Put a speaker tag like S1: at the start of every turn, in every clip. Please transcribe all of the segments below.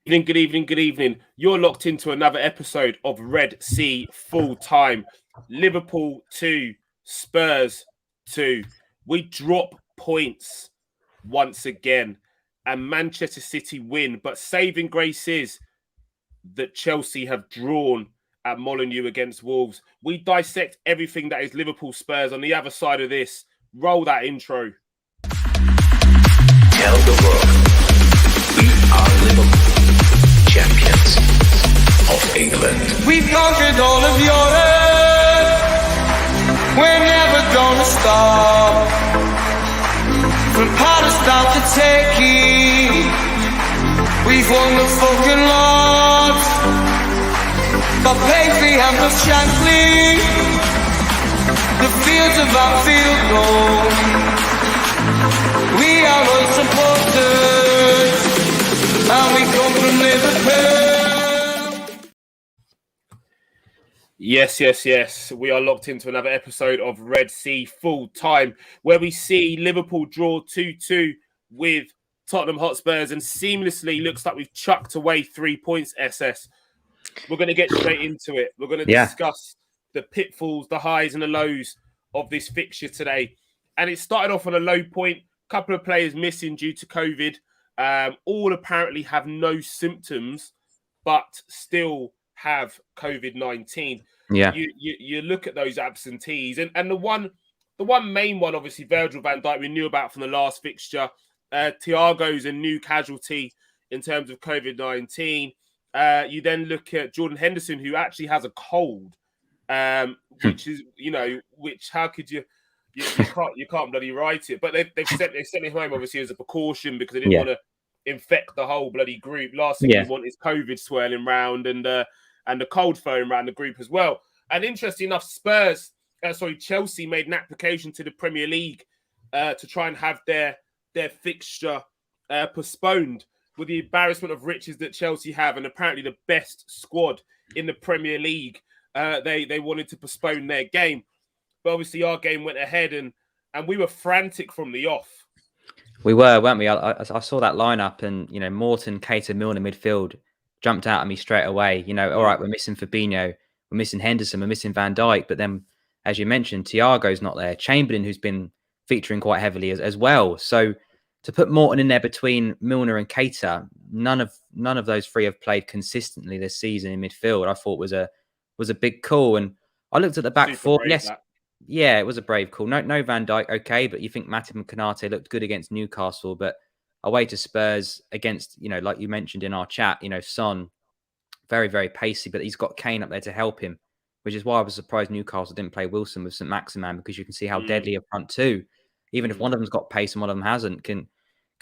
S1: Good evening, good evening. You're locked into another episode of Red Sea Full Time. Liverpool 2, Spurs 2. We drop points once again, and Manchester City win. But saving grace is that Chelsea have drawn at Molineux against Wolves. We dissect everything that is Liverpool Spurs on the other side of this. Roll that intro.
S2: Tell the world we are Liverpool, champions of England.
S3: We've conquered all of Europe. We're never gonna stop. From Palestine to Turkey, we've won the fucking lot. Got Paisley and the Shankly, the fields of Anfield gold. We are unsupported, and we come from Liverpool.
S1: Yes. We are locked into another episode of Red Sea Full Time, where we see Liverpool draw 2-2 with Tottenham Hotspurs, and seamlessly looks like we've chucked away 3 points, SS. We're going to get straight into it. We're going to discuss the pitfalls, the highs and the lows of this fixture today. And it started off on a low point. Couple of players missing due to COVID. All apparently have no symptoms, but still have COVID-19.
S4: Yeah.
S1: You look at those absentees, and the one main one, obviously, Virgil van Dijk, we knew about from the last fixture. Thiago's a new casualty in terms of COVID-19. You then look at Jordan Henderson, who actually has a cold, which how could you? You can't bloody write it, but they've sent him home obviously as a precaution because they didn't want to infect the whole bloody group. Last thing you want is COVID swirling round and the cold flowing around the group as well. And interesting enough, Chelsea made an application to the Premier League to try and have their fixture postponed with the embarrassment of riches that Chelsea have, and apparently the best squad in the Premier League. They wanted to postpone their game. But obviously our game went ahead, and we were frantic from the off.
S4: We were, weren't we? I saw that lineup, and Morton, Keita, Milner midfield jumped out at me straight away. All right, we're missing Fabinho, we're missing Henderson, we're missing Van Dijk, but then, as you mentioned, Thiago's not there. Chamberlain, who's been featuring quite heavily as well. So to put Morton in there between Milner and Keita, none of those three have played consistently this season in midfield. I thought was a big call, and I looked at the back four. Yes. Yeah, it was a brave call. No Van Dijk, okay, but you think Matip and Konate looked good against Newcastle, but away to Spurs against, like you mentioned in our chat, Son, very, very pacey, but he's got Kane up there to help him, which is why I was surprised Newcastle didn't play Wilson with St. Maximin, because you can see how deadly a front two, even if one of them's got pace and one of them hasn't, can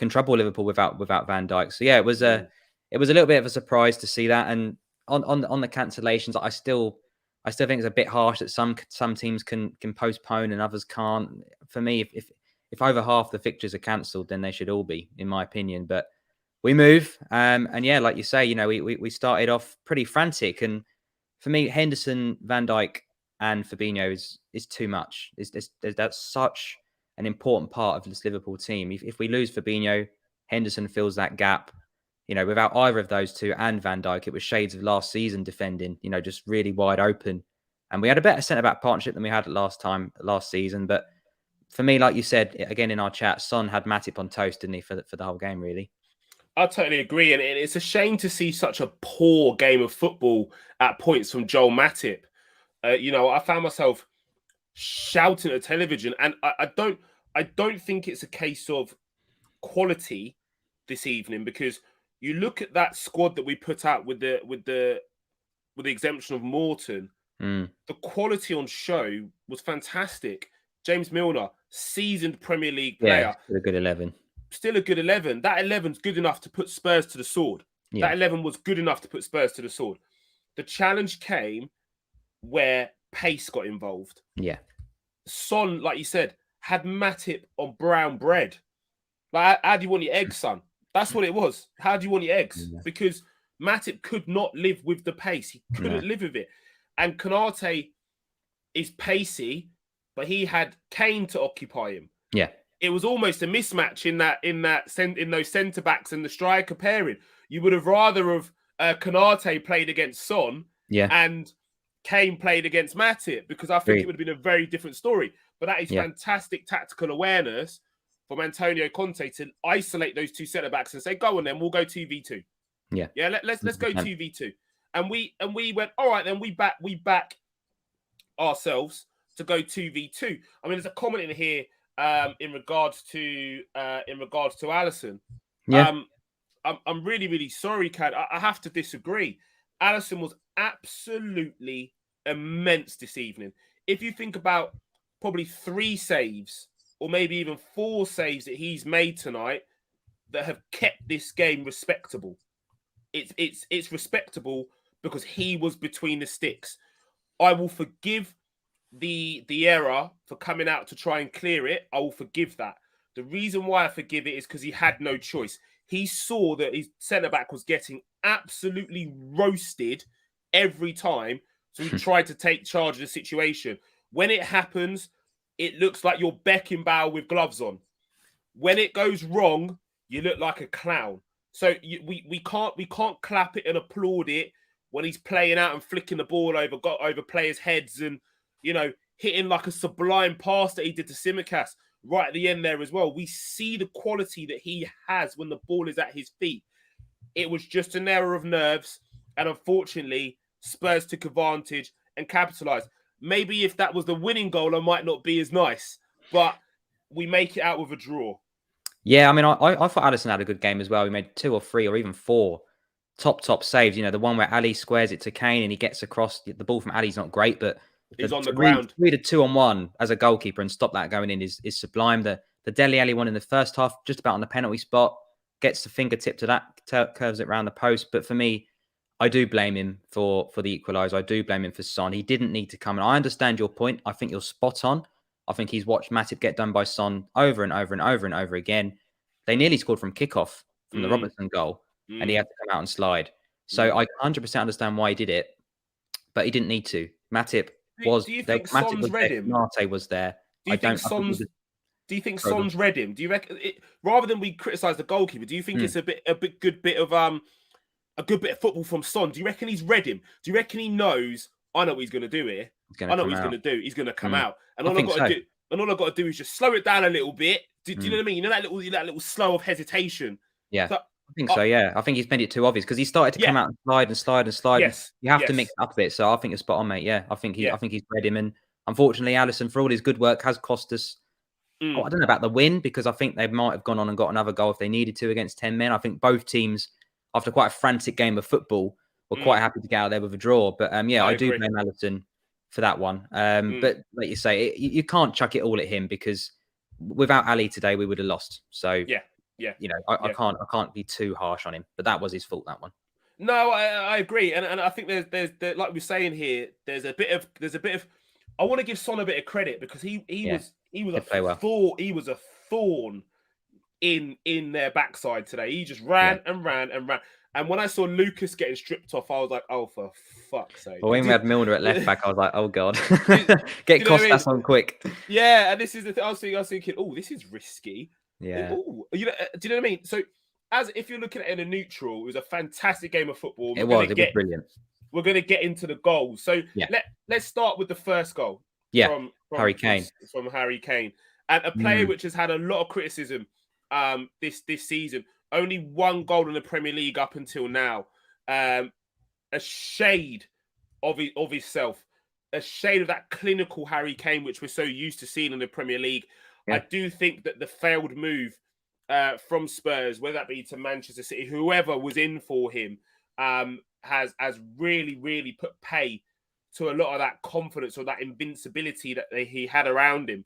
S4: trouble Liverpool without Van Dijk. So yeah, it was a little bit of a surprise to see that. And on the cancellations, I still think it's a bit harsh that some teams can postpone and others can't. For me, if over half the fixtures are cancelled, then they should all be, in my opinion. But we move, and yeah, like you say, we started off pretty frantic, and for me, Henderson, Van Dijk, and Fabinho is too much. That's such an important part of this Liverpool team. If we lose Fabinho, Henderson fills that gap. Without either of those two and Van Dijk, it was shades of last season defending, just really wide open. And we had a better centre-back partnership than we had last season. But for me, like you said, again in our chat, Son had Matip on toast, didn't he, for the whole game, really?
S1: I totally agree. And it's a shame to see such a poor game of football at points from Joel Matip. I found myself shouting at the television. And I don't think it's a case of quality this evening, because you look at that squad that we put out with the exemption of Morton. The quality on show was fantastic. James Milner, seasoned Premier League player.
S4: Still a good 11.
S1: Still a good 11. That 11's good enough to put Spurs to the sword. Yeah. That 11 was good enough to put Spurs to the sword. The challenge came where pace got involved.
S4: Yeah.
S1: Son, like you said, had Matip on brown bread. Like, how do you want your eggs, son? That's what it was. How do you want your eggs? Yeah. Because Matip could not live with the pace. He couldn't live with it. And Konate is pacey, but he had Kane to occupy him.
S4: Yeah.
S1: It was almost a mismatch in those centre backs and the striker pairing. you would have rather have Konate played against Son and Kane played against Matip, because I think it would have been a very different story. But that is fantastic tactical awareness from Antonio Conte to isolate those two centre-backs and say, go on then, we'll go 2v2. Yeah, let's go 2v2. And we went, all right, then we back ourselves to go 2v2. I mean, there's a comment in here in regards to Alisson.
S4: Yeah.
S1: I'm really, really sorry, Cad. I have to disagree. Alisson was absolutely immense this evening. If you think about probably 3 saves or maybe even 4 saves that he's made tonight that have kept this game respectable. It's respectable because he was between the sticks. I will forgive the error for coming out to try and clear it. I will forgive that. The reason why I forgive it is because he had no choice. He saw that his centre-back was getting absolutely roasted every time, so he tried to take charge of the situation. When it happens, it looks like you're Beckenbauer with gloves on. When it goes wrong, you look like a clown. So we can't clap it and applaud it when he's playing out and flicking the ball over players' heads and, you know, hitting like a sublime pass that he did to Tsimikas right at the end there as well. We see the quality that he has when the ball is at his feet. It was just an error of nerves, and unfortunately, Spurs took advantage and capitalised. Maybe if that was the winning goal, I might not be as nice, but we make it out with a draw.
S4: Yeah, I mean, I thought Alisson had a good game as well. He made 2 or 3 or even 4 top saves. You know, the one where Ali squares it to Kane and he gets across. The ball from Ali's not great, but
S1: he's on the ground.
S4: Read a 2-on-1 as a goalkeeper and stop that going in is sublime. The Dele Alli one in the first half, just about on the penalty spot, gets the fingertip to that, curves it around the post. But for me, I do blame him for the equaliser. I do blame him for Son. He didn't need to come in. I understand your point. I think you're spot on. I think he's watched Matip get done by Son over and over and over and over again. They nearly scored from kickoff from the Robertson goal, and he had to come out and slide. So I 100% understand why he did it, but he didn't need to. Matip was.
S1: Do you think Son's read him?
S4: Marte was there.
S1: Do you think Son's read him? Do you reckon rather than we criticise the goalkeeper, do you think it's a good bit of football from Son? Do you reckon he's read him? Do you reckon he knows? I know what he's going to do here. I know what he's going to do. He's going to come out, and all I've got to do is just slow it down a little bit. Do you know what I mean? You know that little slow of hesitation.
S4: Yeah, so, I think so. Yeah, I think he's made it too obvious because he started to come out and slide.
S1: Yes,
S4: you have to mix it up a bit. So I think it's spot on, mate. Yeah, I think he's read him, and unfortunately, Alisson, for all his good work, has cost us. I don't know about the win because I think they might have gone on and got another goal if they needed to against 10 men. I think both teams, after quite a frantic game of football, were quite happy to get out there with a draw. But I do blame Alisson for that one. But like you say, you can't chuck it all at him because without Ali today, we would have lost. So you know, I can't be too harsh on him. But that was his fault, that one.
S1: No, I agree, and I think there's like we're saying here, there's a bit of. I want to give Son a bit of credit because he was a thorn in their backside today. He just ran and ran and ran. And when I saw Lucas getting stripped off, I was like, "Oh, for fuck's sake!"
S4: Well, when we had Milner at left back, I was like, "Oh God, get Costas on quick."
S1: Yeah, and this is the thing. I was thinking, "Oh, this is risky."
S4: Yeah.
S1: Ooh, do you know what I mean? So, as if you're looking at it in a neutral, it was a fantastic game of football.
S4: It was brilliant.
S1: We're going to get into the goals. So let's start with the first goal.
S4: From Harry Kane.
S1: From Harry Kane, and a player which has had a lot of criticism this season. Only 1 goal in the Premier League up until now. A shade of himself. A shade of that clinical Harry Kane, which we're so used to seeing in the Premier League. Yeah. I do think that the failed move from Spurs, whether that be to Manchester City, whoever was in for him, has really, really put pay to a lot of that confidence or that invincibility that he had around him.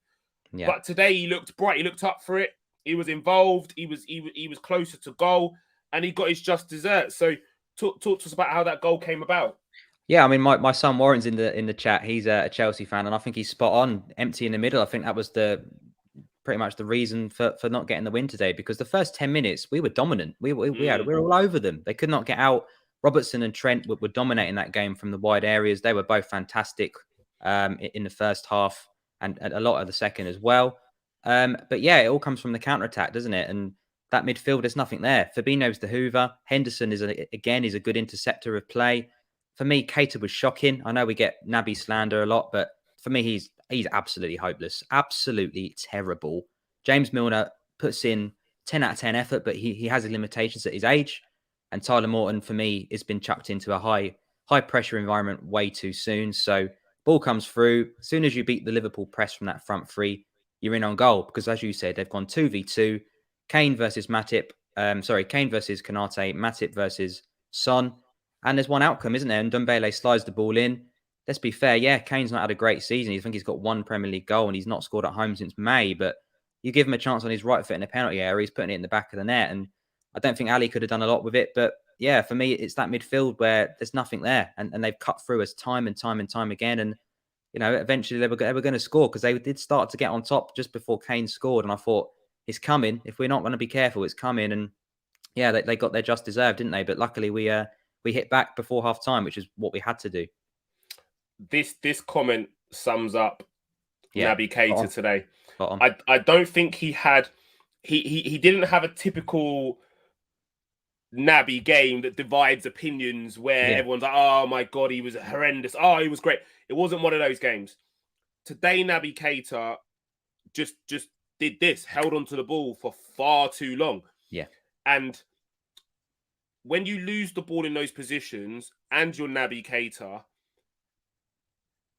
S1: Yeah. But today he looked bright. He looked up for it. He was involved. He was closer to goal, and he got his just desserts. So talk to us about how that goal came about.
S4: Yeah, I mean, my son Warren's in the chat. He's a Chelsea fan, and I think he's spot on. Empty in the middle. I think that was pretty much the reason for not getting the win today, because the first 10 minutes we were dominant. We were all over them. They could not get out. Robertson and Trent were dominating that game from the wide areas. They were both fantastic in the first half and a lot of the second as well. But yeah, it all comes from the counter-attack, doesn't it? And that midfield, there's nothing there. Fabinho's the Hoover. Henderson is a good interceptor of play. For me, Keita was shocking. I know we get Naby slander a lot, but for me, he's absolutely hopeless, absolutely terrible. James Milner puts in 10 out of 10 effort, but he has his limitations at his age. And Tyler Morton, for me, has been chucked into a high pressure environment way too soon. So ball comes through. As soon as you beat the Liverpool press from that front three, you're in on goal. Because as you said, they've gone 2v2. Kane versus Matip. Kane versus Konate. Matip versus Son. And there's one outcome, isn't there? And Ndombele slides the ball in. Let's be fair. Yeah, Kane's not had a great season. I think he's got one Premier League goal and he's not scored at home since May. But you give him a chance on his right foot in the penalty area, he's putting it in the back of the net. And I don't think Ali could have done a lot with it. But yeah, for me, it's that midfield where there's nothing there. And they've cut through us time and time again. And, eventually they were going to score because they did start to get on top just before Kane scored. And I thought, it's coming. If we're not going to be careful, it's coming. And yeah, they got their just deserved, didn't they? But luckily we hit back before half time, which is what we had to do.
S1: This comment sums up Naby Keita today.
S4: I
S1: don't think he didn't have a typical Naby game that divides opinions where everyone's like, oh my God, he was horrendous. Oh, he was great. It wasn't one of those games. Today, Naby Keita just did this, held onto the ball for far too long.
S4: Yeah.
S1: And when you lose the ball in those positions and you're Naby Keita,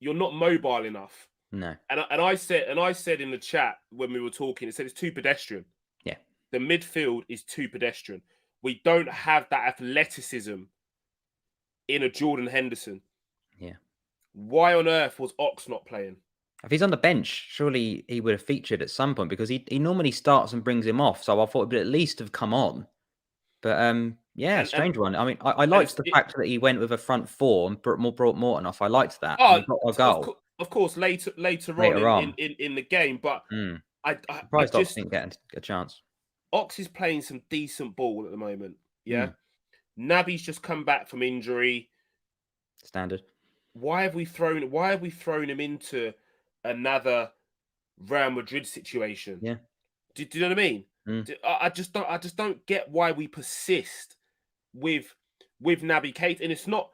S1: you're not mobile enough.
S4: No.
S1: And I said in the chat when we were talking, it said it's too pedestrian.
S4: Yeah.
S1: The midfield is too pedestrian. We don't have that athleticism in a Jordan Henderson.
S4: Yeah.
S1: Why on earth was Ox not playing?
S4: If he's on the bench, surely he would have featured at some point because he normally starts and brings him off. So I thought he would at least have come on. But strange one. I mean, I liked the fact that he went with a front four and brought Morton off. I liked that.
S1: Oh,
S4: we got a goal.
S1: Of course, later on in the game. But I
S4: surprised
S1: just
S4: Ox didn't get a chance.
S1: Ox is playing some decent ball at the moment. Yeah. Naby's just come back from injury.
S4: Standard.
S1: Why have we thrown him into another Real Madrid situation?
S4: Yeah.
S1: Do you know what I mean? I just don't get why we persist with Naby Keita. And it's not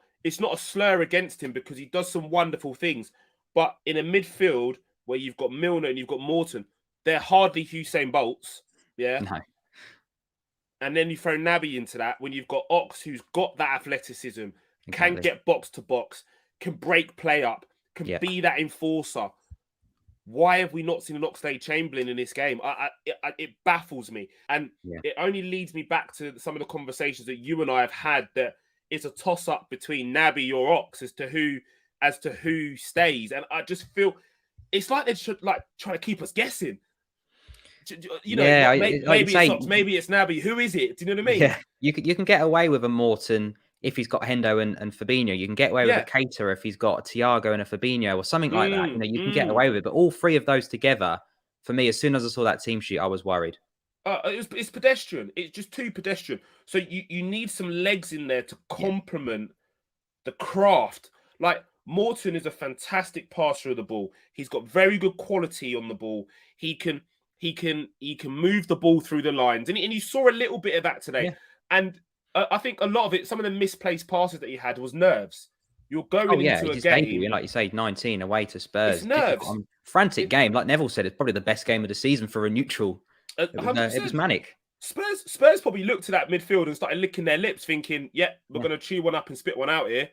S1: a slur against him because he does some wonderful things. But in a midfield where you've got Milner and you've got Morton, they're hardly Usain Bolts. Yeah.
S4: No.
S1: And then you throw Naby into that when you've got Ox, who's got that athleticism, can get box to box, can break play up, can be that enforcer. Why have we not seen an Oxlade-Chamberlain in this game? It baffles me. And it only leads me back to some of the conversations that you and I have had that it's a toss-up between Naby or Ox as to who stays. And I just feel it's like they should try to keep us guessing. Maybe it's Naby. Who is it? Do you know what I mean?
S4: Yeah, you can get away with a Morton if he's got Hendo and Fabinho. You can get away with a Keita if he's got a Thiago and a Fabinho or something like that. You can get away with it. But all three of those together, for me, as soon as I saw that team sheet, I was worried.
S1: It's pedestrian. It's just too pedestrian. So you need some legs in there to complement the craft. Like Morton is a fantastic passer of the ball. He's got very good quality on the ball. He can move the ball through the lines, and you saw a little bit of that today. Yeah. And I think a lot of it, some of the misplaced passes that he had was nerves. You're going into a game,
S4: debut, like you say, 19 away to Spurs.
S1: It's nerves.
S4: Frantic game, like Neville said, it's probably the best game of the season for a neutral. It was manic.
S1: Spurs probably looked to that midfield and started licking their lips, thinking, we're going to chew one up and spit one out here.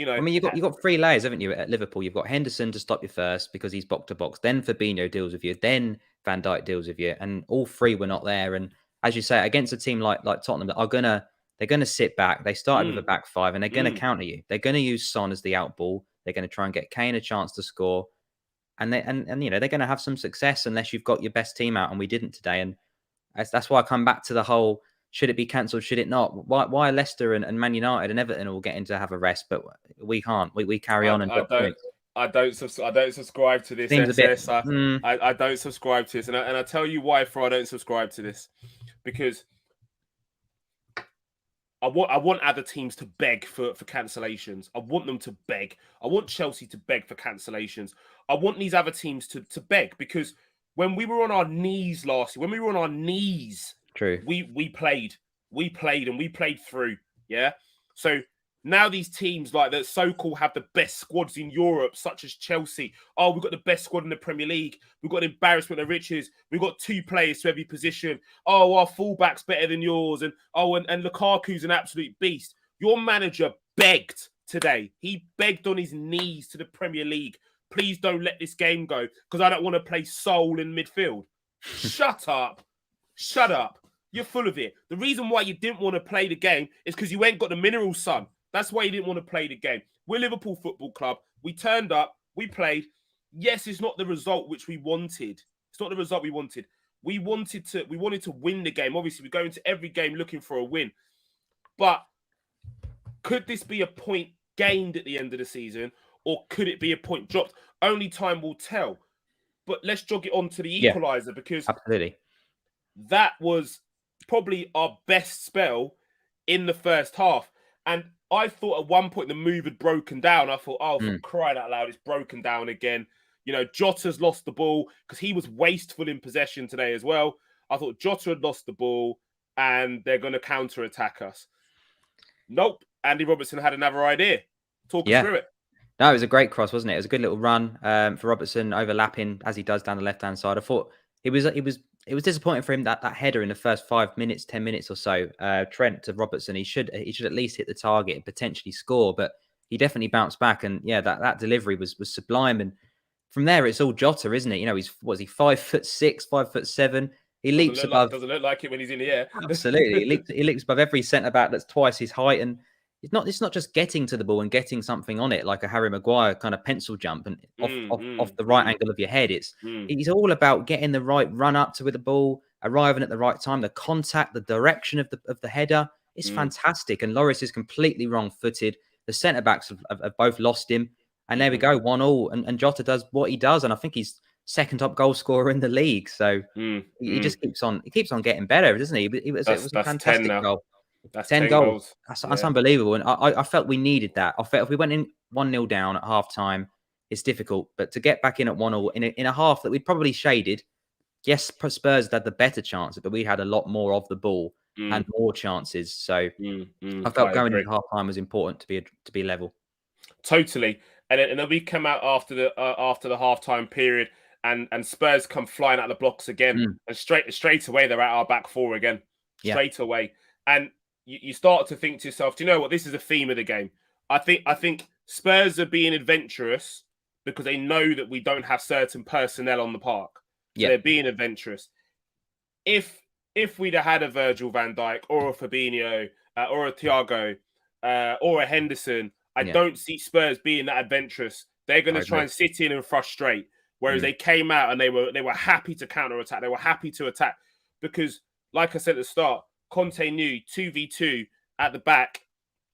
S1: I
S4: mean, you've got three layers, haven't you, at Liverpool? You've got Henderson to stop you first because he's box to box. Then Fabinho deals with you. Then Van Dijk deals with you. And all three were not there. And as you say, against a team like Tottenham, they're gonna sit back. They started with a back five, and they're going to counter you. They're going to use Son as the out ball. They're going to try and get Kane a chance to score, and they're going to have some success unless you've got your best team out. And we didn't today. And that's why I come back to the whole: should it be cancelled? Should it not? Why Leicester and Man United and Everton all getting to have a rest, but we can't? We carry on and drop points.
S1: I don't subscribe to this. SS. I don't subscribe to this, and I tell you why. I don't subscribe to this because I want other teams to beg for cancellations. I want them to beg. I want Chelsea to beg for cancellations. I want these other teams to beg because when we were on our knees last year, when we were on our knees
S4: True.
S1: We played and we played through. Yeah. So now these teams like that so-called have the best squads in Europe, such as Chelsea. Oh, we've got the best squad in the Premier League. We've got embarrassment of riches. We've got 2 players to every position. Oh, our fullback's better than yours. And Lukaku's an absolute beast. Your manager begged today. He begged on his knees to the Premier League. Please don't let this game go because I don't want to play Soul in midfield. Shut up. Shut up. You're full of it. The reason why you didn't want to play the game is because you ain't got the minerals, son. That's why you didn't want to play the game. We're Liverpool Football Club. We turned up. We played. Yes, it's not the result which we wanted. It's not the result we wanted. We wanted to win the game. Obviously, we go into every game looking for a win. But could this be a point gained at the end of the season, or could it be a point dropped? Only time will tell. But let's jog it on to the equaliser because
S4: absolutely,
S1: that was probably our best spell in the first half. And I thought at one point the move had broken down. I thought, oh, for crying out loud, it's broken down again. You know, Jota's lost the ball because he was wasteful in possession today as well. I thought Jota had lost the ball and they're going to counter-attack us. Nope. Andy Robertson had another idea. Talk us through it.
S4: No, it was a great cross, wasn't it? It was a good little run for Robertson, overlapping as he does down the left-hand side. I thought it was disappointing for him that header in the first 5 minutes, 10 minutes or so. Trent to Robertson, he should at least hit the target and potentially score, but he definitely bounced back. And yeah, that delivery was sublime. And from there, it's all Jota, isn't it? You know, he's 5'6", 5'7". He leaps above.
S1: Doesn't look like it when he's in the air.
S4: Absolutely, he leaps above every centre back that's twice his height, and it's not just getting to the ball and getting something on it like a Harry Maguire kind of pencil jump and off the right angle of your head. It's all about getting the right run up to with the ball, arriving at the right time, the contact, the direction of the header. It's fantastic. And Lloris is completely wrong-footed. The centre backs have both lost him, and there we go, 1-1. And Jota does what he does, and I think he's second top goal scorer in the league. So he just keeps on getting better, doesn't he? It was a fantastic goal.
S1: That's
S4: 10 goals. That's unbelievable. And I felt we needed that. I felt if we went in 1-0 down at half time, it's difficult. But to get back in at 1-0 in a half that we'd probably shaded, yes, Spurs had the better chance, but we had a lot more of the ball and more chances. So I felt going into half time was important to be level.
S1: Totally. And then we come out after the halftime period, and Spurs come flying out of the blocks again, and straight away they're at our back four again, straight away. And you start to think to yourself, do you know what? This is a theme of the game. I think Spurs are being adventurous because they know that we don't have certain personnel on the park. So they're being adventurous. If we'd have had a Virgil van Dijk or a Fabinho or a Thiago or a Henderson, I don't see Spurs being that adventurous. They're going to try and sit in and frustrate. Whereas they came out and they were happy to counter-attack. They were happy to attack because, like I said at the start, Conte knew 2v2 at the back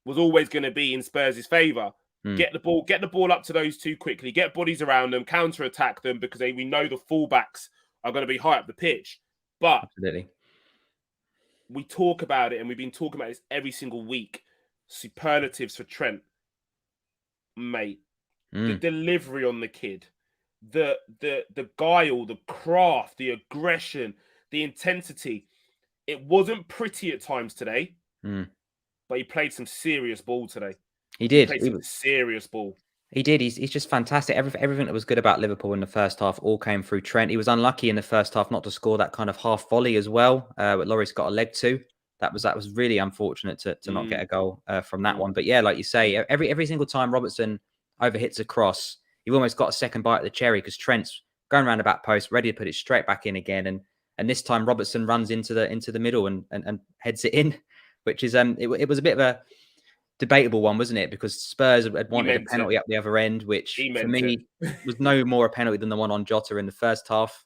S1: was always going to be in Spurs' favour. Get the ball up to those two quickly, get bodies around them, counter-attack them because we know the fullbacks are going to be high up the pitch. But we talk about it, and we've been talking about this every single week. Superlatives for Trent. Mate. The delivery on the kid. The guile, the craft, the aggression, the intensity. It wasn't pretty at times today, but he played some serious ball today.
S4: He did.
S1: He played some serious ball.
S4: He did. He's just fantastic. Everything that was good about Liverpool in the first half all came through Trent. He was unlucky in the first half not to score that kind of half volley as well, but Lloris got a leg to. That was really unfortunate to not get a goal from that one. But yeah, like you say, every single time Robertson overhits a cross, you've almost got a second bite at the cherry because Trent's going around the back post, ready to put it straight back in again. And this time Robertson runs into the middle and heads it in, which is it was a bit of a debatable one, wasn't it? Because Spurs had wanted a penalty up the other end, which for me was no more a penalty than the one on Jota in the first half.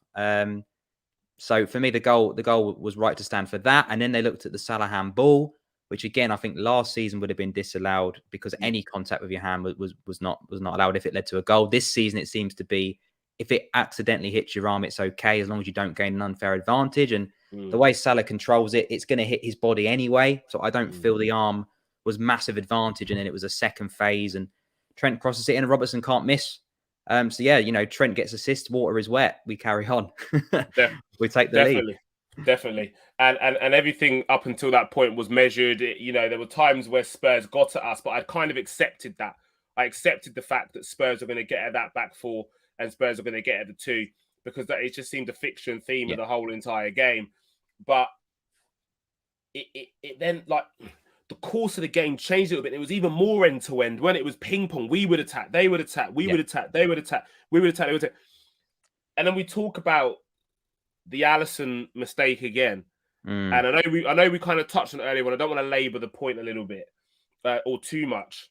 S4: So for me, the goal was right to stand for that. And then they looked at the Salah handball, which again I think last season would have been disallowed because any contact with your hand was not allowed if it led to a goal. This season it seems to be, if it accidentally hits your arm, it's okay as long as you don't gain an unfair advantage. And the way Salah controls it, it's going to hit his body anyway. So I don't feel the arm was massive advantage. And then it was a second phase and Trent crosses it in and Robertson can't miss. So yeah, Trent gets assist, water is wet. We carry on. We take the lead.
S1: Definitely. And everything up until that point was measured. You know, there were times where Spurs got at us, but I'd kind of accepted that. I accepted the fact that Spurs are going to get at that back four and Spurs are going to get at the two, because that it just seemed a fixture and theme of the whole entire game. But it then, like, the course of the game changed a little bit. It was even more end to end when it was ping pong. We would attack, they would attack, we would attack, they would attack, we would attack, they would attack. And then we talk about the Alisson mistake again. And I know we kind of touched on it earlier, but I don't want to labour the point a little bit or too much.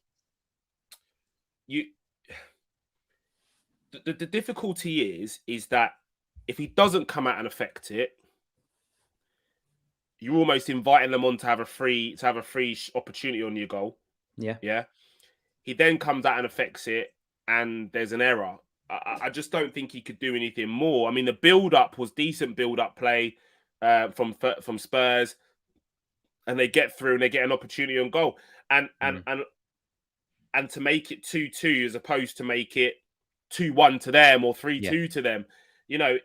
S1: The difficulty is that if he doesn't come out and affect it, you're almost inviting them on to have a free opportunity on your goal. Yeah. He then comes out and affects it, and there's an error. I just don't think he could do anything more. I mean, the build-up was decent build-up play from Spurs, and they get through and they get an opportunity on goal. And to make it 2-2 as opposed to make it 2-1 to them or 3-2 to them, you know,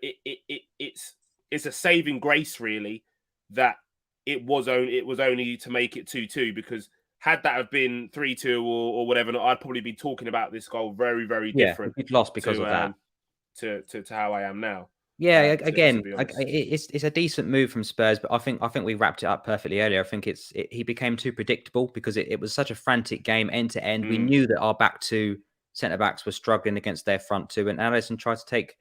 S1: it's a saving grace really that it was only to make it 2-2, because had that have been 3-2 or whatever, I'd probably be talking about this goal very, very different.
S4: We've lost because of that.
S1: To how I am now.
S4: Yeah, again, it's a decent move from Spurs, but I think we wrapped it up perfectly earlier. I think he became too predictable because it was such a frantic game end to end. We knew that our back two centre backs were struggling against their front two, and Alisson tried to take,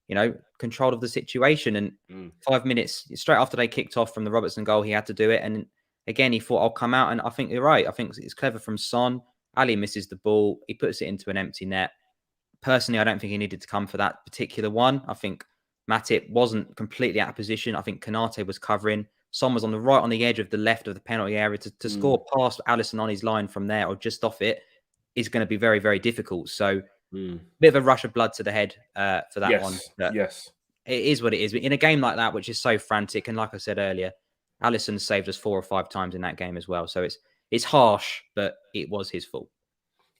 S4: you know, control of the situation. And 5 minutes straight after they kicked off from the Robertson goal, he had to do it. And again, he thought, I'll come out. And I think you're right. I think it's clever from Son. Ali misses the ball. He puts it into an empty net. Personally, I don't think he needed to come for that particular one. I think Matip wasn't completely out of position. I think Konate was covering. Son was on the edge of the left of the penalty area. To score past Alisson on his line from there or just off it is going to be very, very difficult. So bit of a rush of blood to the head for that one. But it is what it is. But in a game like that, which is so frantic, and like I said earlier, Alisson saved us 4 or 5 times in that game as well. So it's harsh, but it was his fault.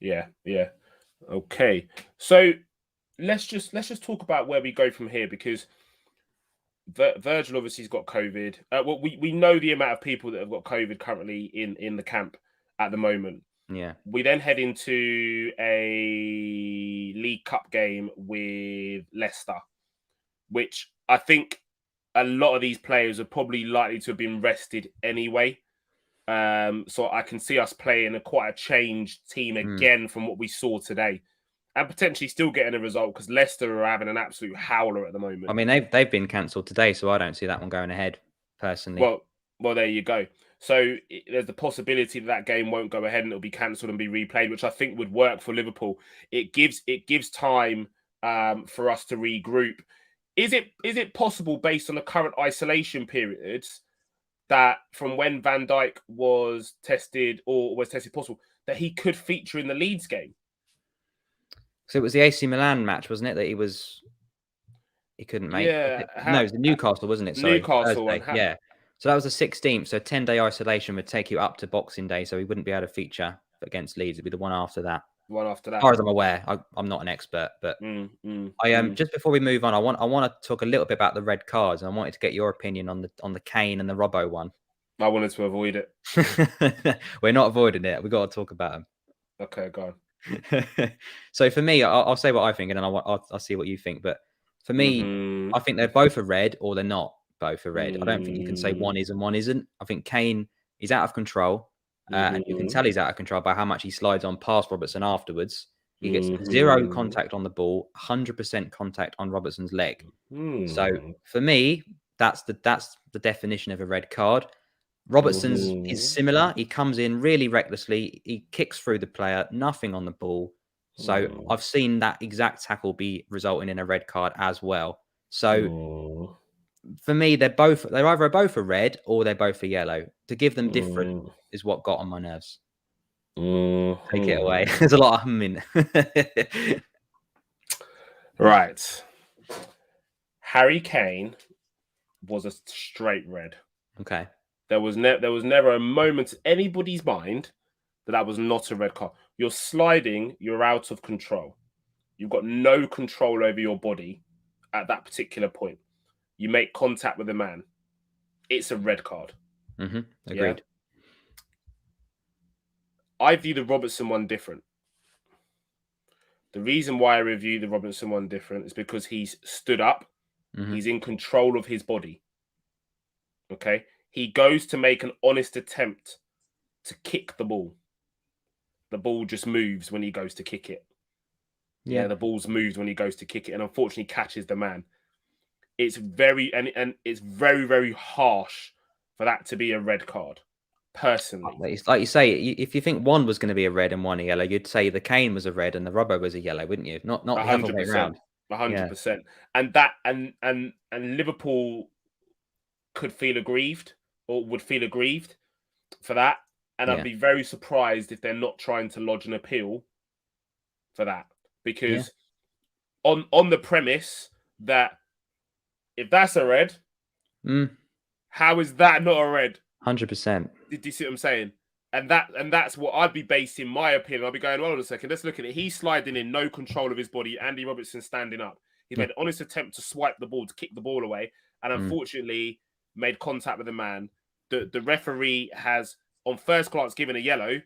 S4: Yeah.
S1: Okay. So let's just talk about where we go from here, because Virgil obviously has got COVID. Well, we know the amount of people that have got COVID currently in the camp at the moment.
S4: Yeah.
S1: We then head into a League Cup game with Leicester, which I think a lot of these players are probably likely to have been rested anyway. So I can see us playing quite a changed team again from what we saw today, and potentially still getting a result, because Leicester are having an absolute howler at the moment.
S4: I mean, they've been cancelled today, so I don't see that one going ahead personally.
S1: Well, there you go. So there's the possibility that game won't go ahead and it'll be cancelled and be replayed, which I think would work for Liverpool. It gives time for us to regroup. Is it possible, based on the current isolation periods, that from when Van Dijk was tested possible, that he could feature in the Leeds game?
S4: So it was the AC Milan match, wasn't it, that he couldn't make?
S1: Yeah.
S4: No, it was the Newcastle, wasn't it? Sorry,
S1: Newcastle one.
S4: Yeah. So that was the 16th. So 10-day isolation would take you up to Boxing Day. So he wouldn't be able to feature against Leeds. It'd be the one after that. As far as I'm aware, I'm not an expert, but just before we move on, I want to talk a little bit about the red cards, and I wanted to get your opinion on the Kane and the Robbo one.
S1: I wanted to avoid it.
S4: We're not avoiding it. We've got to talk about them.
S1: Okay, go
S4: on. So for me, I'll say what I think, and then I'll see what you think. But for me, I think they're both a red, or they're not both a red. I don't think you can say one is and one isn't. I think Kane is out of control. And you can tell he's out of control by how much he slides on past Robertson afterwards. He gets 0 contact on the ball, 100% contact on Robertson's leg. So for me, that's the definition of a red card. Robertson's is similar. He comes in really recklessly. He kicks through the player, nothing on the ball. So I've seen that exact tackle be resulting in a red card as well. So for me, they're either both a red or they're both a yellow. To give them different is what got on my nerves. Take it away. There's a lot of humming.
S1: Right. Harry Kane was a straight red.
S4: Okay.
S1: There was never a moment in anybody's mind that was not a red card. You're sliding, you're out of control. You've got no control over your body at that particular point. You make contact with a man. it's a red card.
S4: Agreed.
S1: Yeah? I view the Robertson one different. The reason why I review the Robertson one different is because he's stood up. He's in control of his body. Okay? He goes to make an honest attempt to kick the ball. The ball just moves when he goes to kick it. Yeah, the ball's moved when he goes to kick it, and unfortunately catches the man. It's very and it's very, very harsh for that to be a red card. Personally,
S4: it's like you say, if you think one was going to be a red and one a yellow, you'd say the Kane was a red and the Robbo was a yellow, wouldn't you? Not the other way around.
S1: 100%. And that and Liverpool could feel aggrieved or would feel aggrieved for that. And I'd be very surprised if they're not trying to lodge an appeal for that. Because on the premise that if that's a red, how is that not a red?
S4: 100%.
S1: Did you see what I'm saying? And that's what I'd be basing my opinion. I'd be going, hold on a second, let's look at it. He's sliding in, no control of his body. Andy Robertson standing up. He made an honest attempt to swipe the ball, to kick the ball away, and unfortunately made contact with the man. The referee has, on first glance, given a yellow,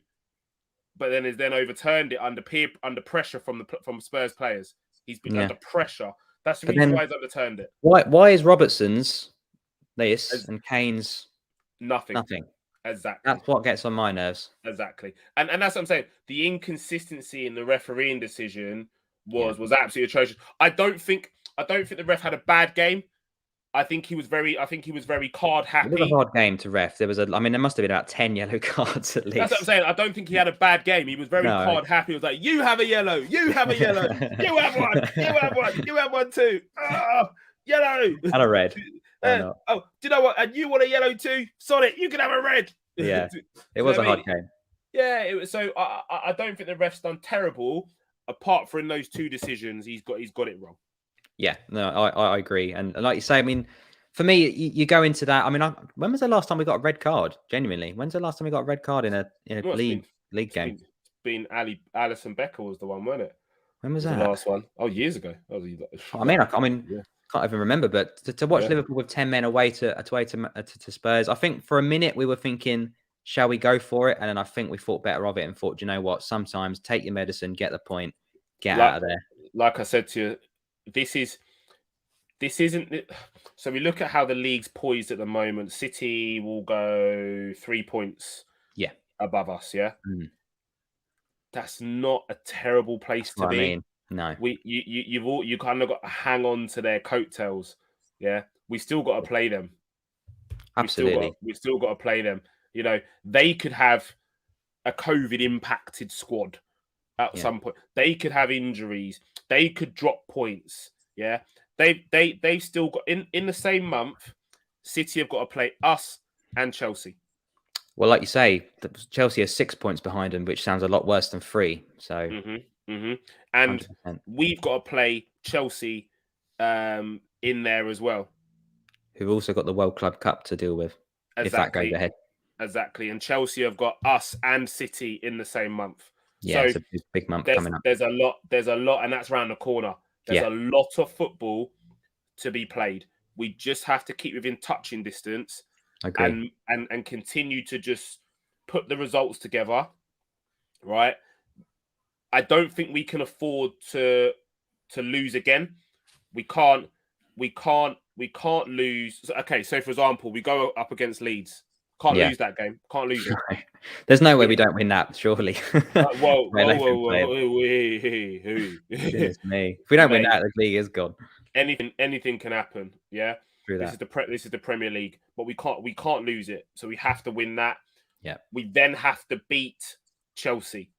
S1: but then has then overturned it under pressure from Spurs players. He's been under pressure. That's the reason why he's overturned it.
S4: Why is Robertson's this and Kane's
S1: nothing? Exactly.
S4: That's what gets on my nerves.
S1: Exactly. And that's what I'm saying. The inconsistency in the refereeing decision was absolutely atrocious. I don't think the ref had a bad game. I think he was very card happy.
S4: It was a hard game to ref. There must have been about 10 yellow cards at least.
S1: That's what I'm saying. I don't think he had a bad game. He was very card happy. He was like, you have a yellow, you have a yellow, you have one, you have one, you have one too. Oh, yellow.
S4: And a red.
S1: Do you know what? And you want a yellow too? Sonic, you can have a red.
S4: Yeah, it was a hard game.
S1: Yeah, it was. So I don't think the ref's done terrible. Apart from those two decisions, he's got it wrong. Yeah,
S4: no, I agree. And like you say, I mean, for me, you go into that. I mean, when was the last time we got a red card? Genuinely, when's the last time we got a red card in a league game?
S1: It's been Alison Becker was the one, wasn't it?
S4: When was that?
S1: The last one? Oh, years ago.
S4: Can't even remember. But to watch Liverpool with 10 men away to Spurs, I think for a minute we were thinking, shall we go for it? And then I think we thought better of it and thought, you know what? Sometimes take your medicine, get the point, get out of there.
S1: Like I said to you, this isn't. So we look at how the league's poised at the moment. City will go 3 points, above us. Yeah, that's not a terrible place to be.
S4: I mean. No,
S1: you kind of got to hang on to their coattails. Yeah, we still got to play them.
S4: Absolutely,
S1: we still got to play them. You know, they could have a COVID impacted squad at some point. They could have injuries. They could drop points. Yeah, they've still got in the same month. City have got to play us and Chelsea.
S4: Well, like you say, Chelsea are 6 points behind them, which sounds a lot worse than 3. So.
S1: And 100%. We've got to play Chelsea in there as well,
S4: who've also got the World Club Cup to deal with. If that goes ahead.
S1: Exactly. And Chelsea have got us and City in the same month.
S4: Yeah, so it's a big month coming up.
S1: There's a lot, and that's around the corner. There's a lot of football to be played. We just have to keep within touching distance and continue to just put the results together, right? I don't think we can afford to lose again. We can't lose. Okay, so for example, we go up against Leeds. Can't lose that game. Can't lose it.
S4: There's no way we don't win that, surely.
S1: Whoa.
S4: It's me. If we don't win that, the league is gone.
S1: Anything can happen. Yeah. This is the Premier League, but we can't lose it. So we have to win that.
S4: Yeah.
S1: We then have to beat Chelsea.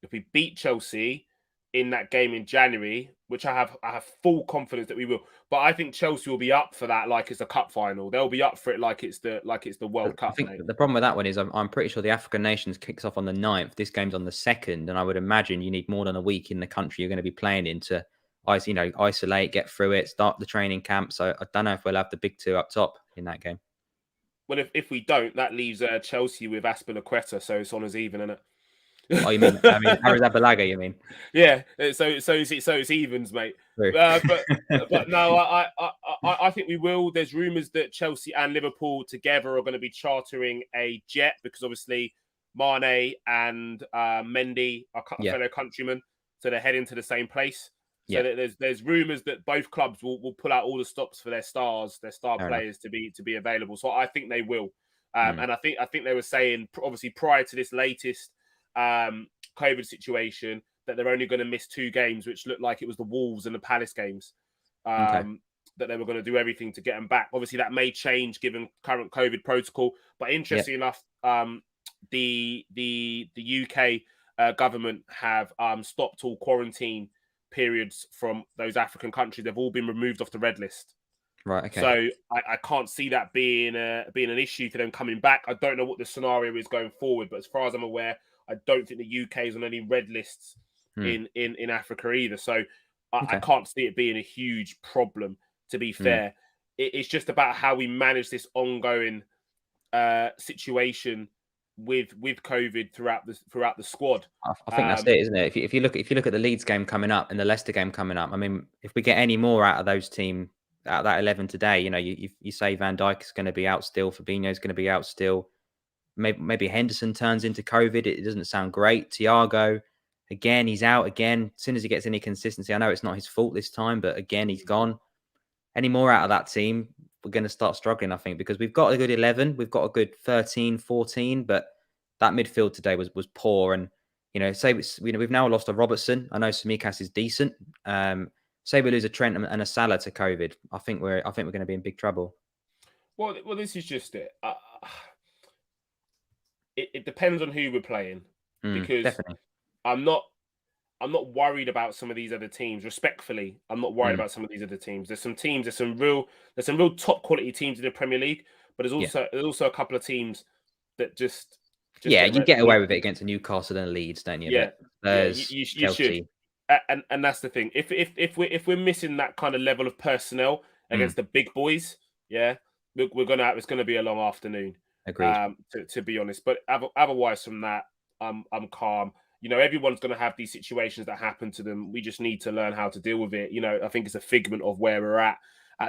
S1: If we beat Chelsea in that game in January, which I have full confidence that we will, but I think Chelsea will be up for that like it's a cup final. They'll be up for it like it's the World Cup.
S4: I think the problem with that one is I'm pretty sure the African Nations kicks off on the 9th. This game's on the 2nd, and I would imagine you need more than a week in the country you're going to be playing in to, isolate, get through it, start the training camp. So I don't know if we'll have the big two up top in that game.
S1: Well, if we don't, that leaves Chelsea with Aspilicueta, so it's on as even, isn't it?
S4: Oh, you mean? I mean, Arrizabalaga, you mean?
S1: Yeah. So it's evens, mate.
S4: True.
S1: But no, I think we will. There's rumours that Chelsea and Liverpool together are going to be chartering a jet because obviously Mane and Mendy are fellow countrymen, so they're heading to the same place. So there's rumours that both clubs will pull out all the stops for their star players to be available. So I think they will. And I think they were saying, obviously prior to this latest COVID situation, that they're only going to miss 2 games, which looked like it was the Wolves and the Palace games. That they were going to do everything to get them back. Obviously, that may change given current COVID protocol. But interestingly enough, the UK government have stopped all quarantine periods from those African countries. They've all been removed off the red list.
S4: Right. Okay.
S1: So I can't see that being an issue for them coming back. I don't know what the scenario is going forward, but as far as I'm aware, I don't think the UK is on any red lists in Africa either. So I can't see it being a huge problem. To be fair, it's just about how we manage this ongoing situation with COVID throughout the squad.
S4: I think that's it, isn't it? If you look at the Leeds game coming up and the Leicester game coming up, I mean, if we get any more out of those team, out of that 11 today, you know, you say Van Dijk is going to be out still, Fabinho is going to be out still. Maybe Henderson turns into COVID. It doesn't sound great. Thiago, again, he's out again. As soon as he gets any consistency, I know it's not his fault this time, but again, he's gone. Any more out of that team, we're going to start struggling, I think, because we've got a good 11, we've got a good 13, 14, but that midfield today was poor. And, you know, we've now lost a Robertson. I know Tsimikas is decent. Say we lose a Trent and a Salah to COVID, I think we're going to be in big trouble.
S1: Well, this is just it. It depends on who we're playing, because
S4: definitely.
S1: I'm not worried about some of these other teams. Respectfully, I'm not worried about some of these other teams. There's some real top quality teams in the Premier League, but there's also a couple of teams that just
S4: you get away with it against a Newcastle and a Leeds, don't you?
S1: Yeah, you should. And that's the thing. If we're missing that kind of level of personnel against the big boys, it's gonna be a long afternoon.
S4: Agreed.
S1: To be honest, but otherwise from that, I'm calm. You know, everyone's going to have these situations that happen to them. We just need to learn how to deal with it. You know, I think it's a figment of where we're at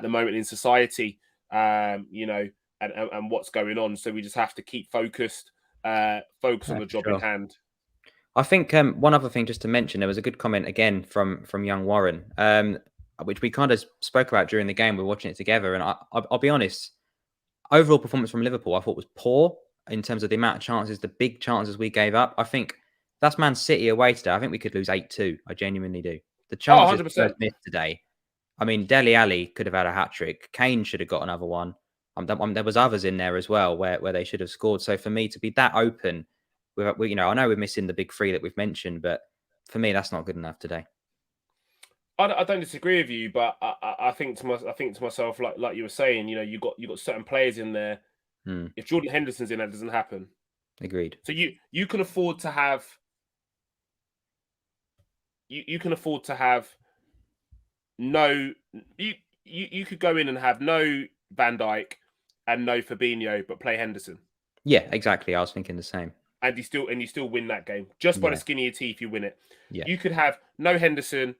S1: the moment in society. You know, and what's going on. So we just have to keep focused on the job in hand.
S4: I think one other thing just to mention, there was a good comment again from young Warren, which we kind of spoke about during the game. We were watching it together, and I'll be honest. Overall performance from Liverpool, I thought was poor in terms of the amount of chances, the big chances we gave up. I think that's Man City away today. I think we could lose 8-2. I genuinely do. The chances Spurs missed today. I mean, Dele Alli could have had a hat-trick. Kane should have got another one. There was others in there as well where they should have scored. So for me to be that open, you know, I know we're missing the big 3 that we've mentioned, but for me, that's not good enough today.
S1: I don't disagree with you, but I think to myself, like you were saying, you know, you got certain players in there. If Jordan Henderson's in, that doesn't happen.
S4: Agreed.
S1: So you can afford to have you can afford to have no. You could go in and have no Van Dijk and no Fabinho, but play Henderson.
S4: Yeah, exactly. I was thinking the same.
S1: And you still win that game just by the skin of your teeth. You win it.
S4: Yeah.
S1: You could have no Henderson.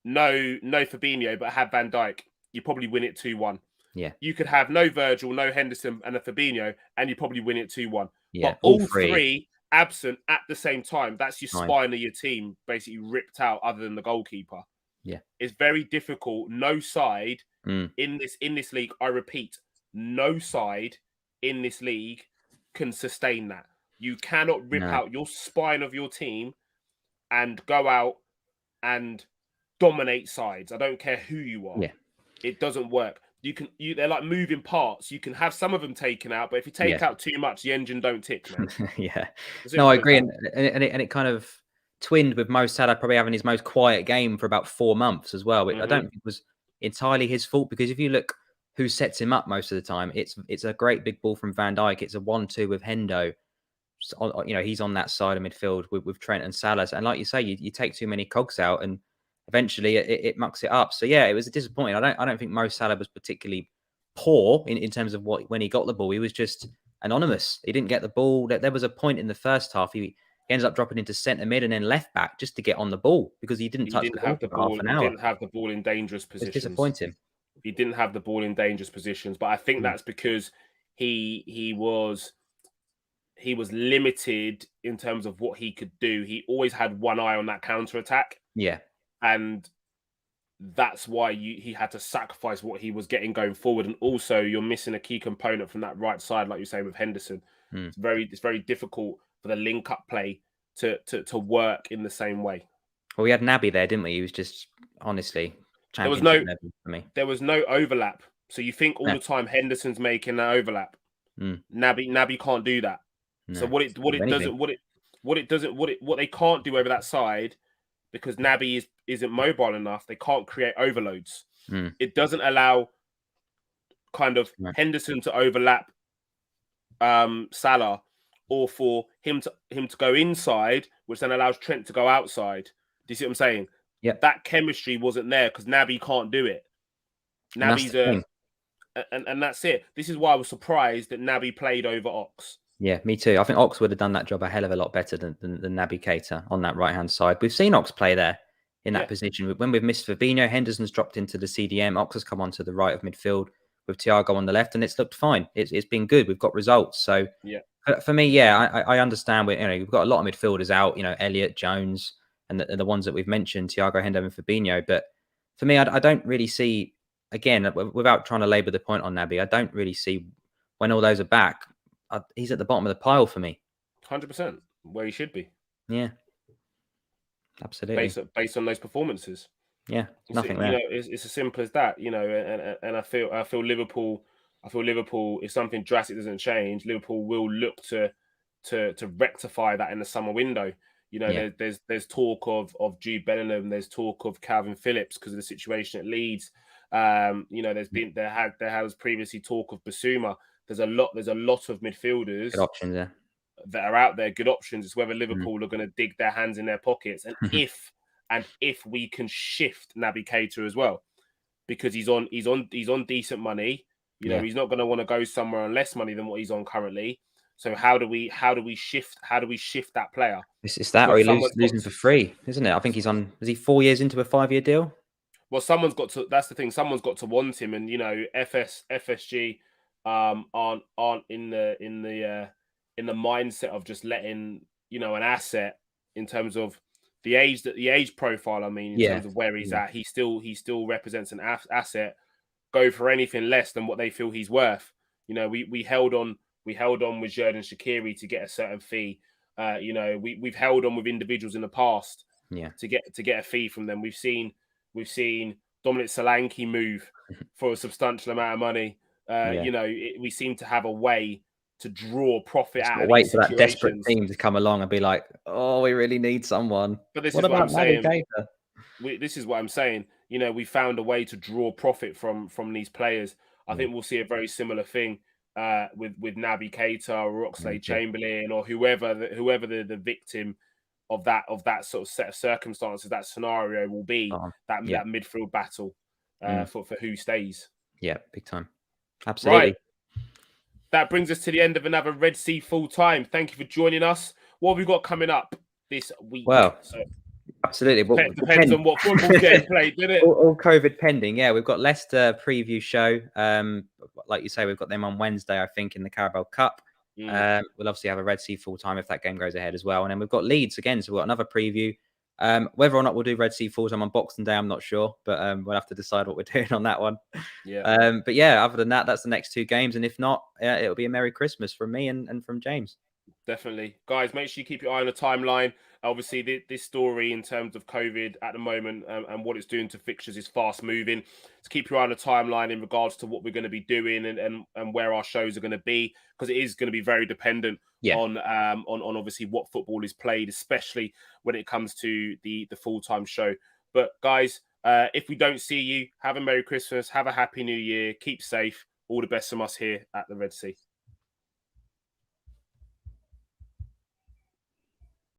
S1: No Fabinho, but have Van Dijk, you probably win it 2-1.
S4: Yeah.
S1: You could have no Virgil, no Henderson, and a Fabinho, and you probably win it 2-1.
S4: Yeah.
S1: But all three absent at the same time, that's your spine of your team basically ripped out, other than the goalkeeper.
S4: Yeah.
S1: It's very difficult. No side in this league, I repeat, no side in this league can sustain that. You cannot rip out your spine of your team and go out and dominate sides. I don't care who you are.
S4: Yeah.
S1: It doesn't work. They're like moving parts. You can have some of them taken out, but if you take out too much, the engine don't tick, man.
S4: Yeah. No, I agree. And it kind of twinned with Mo Salah probably having his most quiet game for about 4 months as well. I don't think it was entirely his fault, because if you look who sets him up most of the time, it's a great big ball from Van Dijk. It's a 1-2 with Hendo. You know, he's on that side of midfield with Trent and Salah. And like you say, you take too many cogs out and eventually it mucks it up. So yeah, it was disappointing. I don't think Mo Salah was particularly poor in terms of when he got the ball. He was just anonymous. He didn't get the ball. There was a point in the first half. He ends up dropping into centre mid and then left back just to get on the ball because he didn't touch the ball for half an hour.
S1: He didn't have the ball in dangerous positions.
S4: It's disappointing.
S1: He didn't have the ball in dangerous positions, but I think that's because he was limited in terms of what he could do. He always had one eye on that counter attack.
S4: Yeah, and
S1: that's why he had to sacrifice what he was getting going forward. And also, you're missing a key component from that right side, like you're saying with Henderson. It's very difficult for the link up play to work in the same way.
S4: Well, we had Naby there, didn't we? He was just honestly
S1: level for me. There was no overlap. So you think all the time Henderson's making that overlap. Naby can't do that. No. So what they can't do over that side, because Naby isn't mobile enough, they can't create overloads. It doesn't allow kind of Henderson to overlap Salah, or for him to go inside, which then allows Trent to go outside. Do you see what I'm saying?
S4: Yeah.
S1: That chemistry wasn't there because Naby can't do it. Naby's and that's it. This is why I was surprised that Naby played over Ox.
S4: Yeah, me too. I think Ox would have done that job a hell of a lot better than Naby Keita on that right-hand side. We've seen Ox play there in that position. When we've missed Fabinho, Henderson's dropped into the CDM. Ox has come onto the right of midfield with Thiago on the left, and it's looked fine. It's been good. We've got results. So for me, I understand. We've got a lot of midfielders out. Elliott, Jones, and the ones that we've mentioned, Thiago, Hendo, and Fabinho. But for me, I don't really see. Again, without trying to labour the point on Naby, I don't really see when all those are back. He's at the bottom of the pile for me.
S1: 100%, where he should be.
S4: Yeah, absolutely.
S1: Based on those performances.
S4: Yeah, nothing there.
S1: It's as simple as that. And I feel Liverpool. If something drastic doesn't change, Liverpool will look to rectify that in the summer window. There's talk of Jude Bellingham. There's talk of Calvin Phillips because of the situation at Leeds. There has previously talk of Basuma. There's a lot of midfielders,
S4: good options there,
S1: that are out there. Good options. It's whether Liverpool are going to dig their hands in their pockets, and if we can shift Naby Keita as well, because he's on decent money. He's not going to want to go somewhere on less money than what he's on currently. So how do we shift that player?
S4: It's that, or he losing for free, isn't it? I think he's on. Is he 4 years into a 5-year deal?
S1: Well, someone's got to. That's the thing. Someone's got to want him, and FSG aren't in the mindset of just letting an asset in terms of the age profile. I mean, in terms of where he's at, he still represents an asset. Go for anything less than what they feel he's worth. We held on with Xherdan Shaqiri to get a certain fee. We've held on with individuals in the past to get a fee from them. We've seen Dominic Solanke move for a substantial amount of money. We seem to have a way to draw profit out of
S4: wait for that desperate team to come along and be like, oh, we really need someone.
S1: But this is what I'm saying. This is what I'm saying. We found a way to draw profit from these players. I think we'll see a very similar thing with Naby Keita or Oxlade-Chamberlain or whoever the victim of that sort of set of circumstances, that scenario will be, that midfield battle for who stays.
S4: Yeah, big time. Absolutely.
S1: Right. That brings us to the end of another Red Sea Full Time. Thank you for joining us. What have we got coming up this week?
S4: Well, absolutely.
S1: Depends on what football's getting played, doesn't it?
S4: All COVID pending. Yeah, we've got Leicester preview show. Like you say, we've got them on Wednesday, I think, in the Carabao Cup. We'll obviously have a Red Sea Full Time if that game goes ahead as well. And then we've got Leeds again, so we've got another preview. Whether or not we'll do Red Sea Full Time on Boxing Day, I'm not sure, but we'll have to decide what we're doing on that one. But yeah, other than that, that's the next 2 games. And if not, it'll be a Merry Christmas from me and from James.
S1: Definitely. Guys, make sure you keep your eye on the timeline. Obviously, this story in terms of COVID at the moment and what it's doing to fixtures is fast moving. So keep your eye on the timeline in regards to what we're going to be doing and where our shows are going to be, because it is going to be very dependent on obviously what football is played, especially when it comes to the full-time show. But guys, if we don't see you, have a Merry Christmas, have a Happy New Year, keep safe. All the best from us here at the Red Sea.